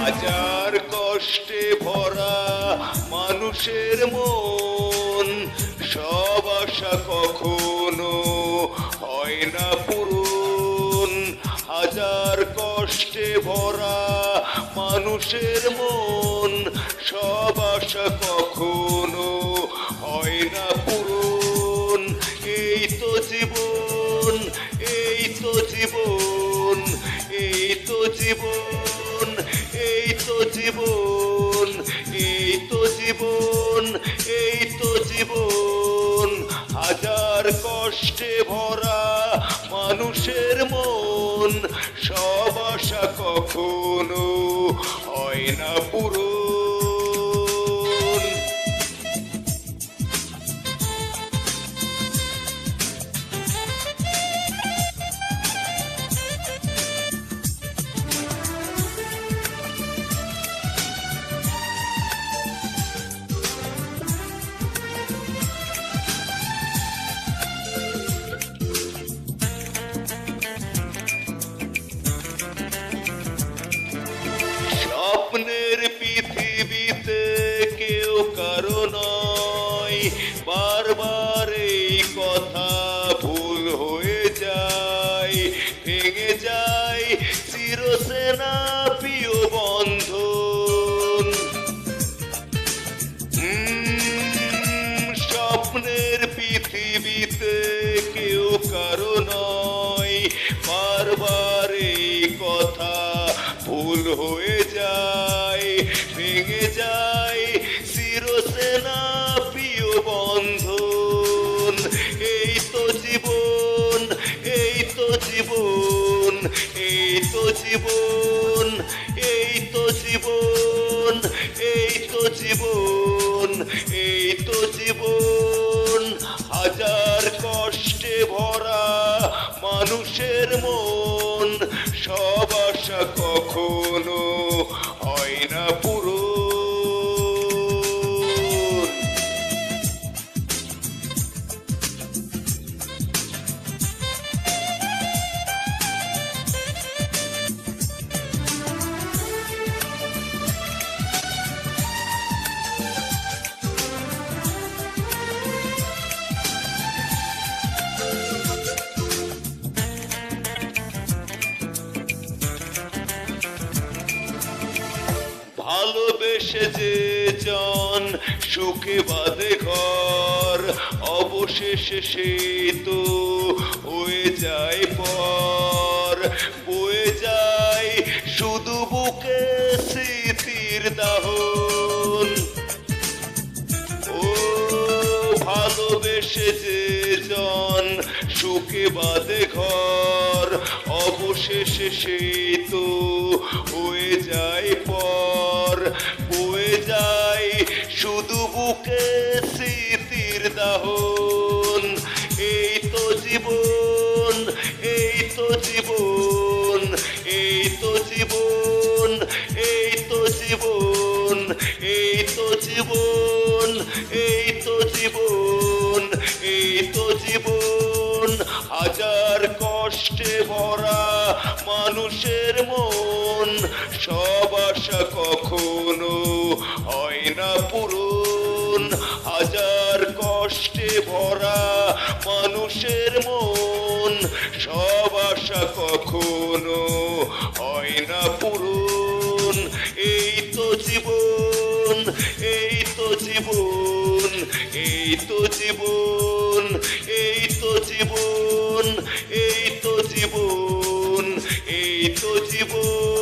হাজার কষ্টে ভরা মানুষের মন, সব আশা কখনো হয় না পূরণ। হাজার কষ্টে ভরা মানুষের মন, সব আশা কখনো হয় না পূরণ। এই তো জীবন, এই তো জীবন, এই তো জীবন, এই তো জীবন, এই তো জীবন, এই তো জীবন। হাজার কষ্টে ভরা মানুষের মন, সব আশা কখনো হয় না পূরণ। স্বপ্নের পৃথিবীতে কেউ কারো নয়, বারবার এই কথা ভুল হয়ে যায়। ভেঙে যায় চিরসেনা প্রিয় বন্ধন। স্বপ্নের পৃথিবীতে কেউ কারো নয়, বারবার এই কথা ভুল হয়ে যায়। ভেঙে যায় চিরসেনা প্রিয় বন্ধন। এই তো জীবন, এই তো জীবন, এই তো জীবন, এই তো জীবন, এই তো জীবন, এই তো জীবন। হাজার কষ্টে ভরা মানুষের মন, সব আশা কখনো হয় না পূরণ। ভালোবেসে যে জন সুখে বাঁধে ঘর, অবশেষে সে তো হয়ে যায় পর। বয়ে যায় শুধু বুকে স্মৃতির দাহন। ও ভালোবেসে যে জন সুখে বাঁধে ঘর, অবশেষে সে তো হয়ে যায় পর। বয়ে যায় শুধু বুকে স্মৃতির দাহন। এই তো জীবন, এই তো জীবন, এই তো জীবন, এই তো জীবন, এই তো জীবন, এই তো জীবন, এই তো জীবন। হাজার কষ্টে ভরা মানুষের মন, সব আশা কখনো হয় না পূরণ। হাজার কষ্টে ভরা মানুষের মন, সব আশা কখনো হয় না পূরণ। এই তো জীবন, এই তো জীবন, এই তো জীবন, এই তো জীবন, এই তো জীবন, এই তো জীবন।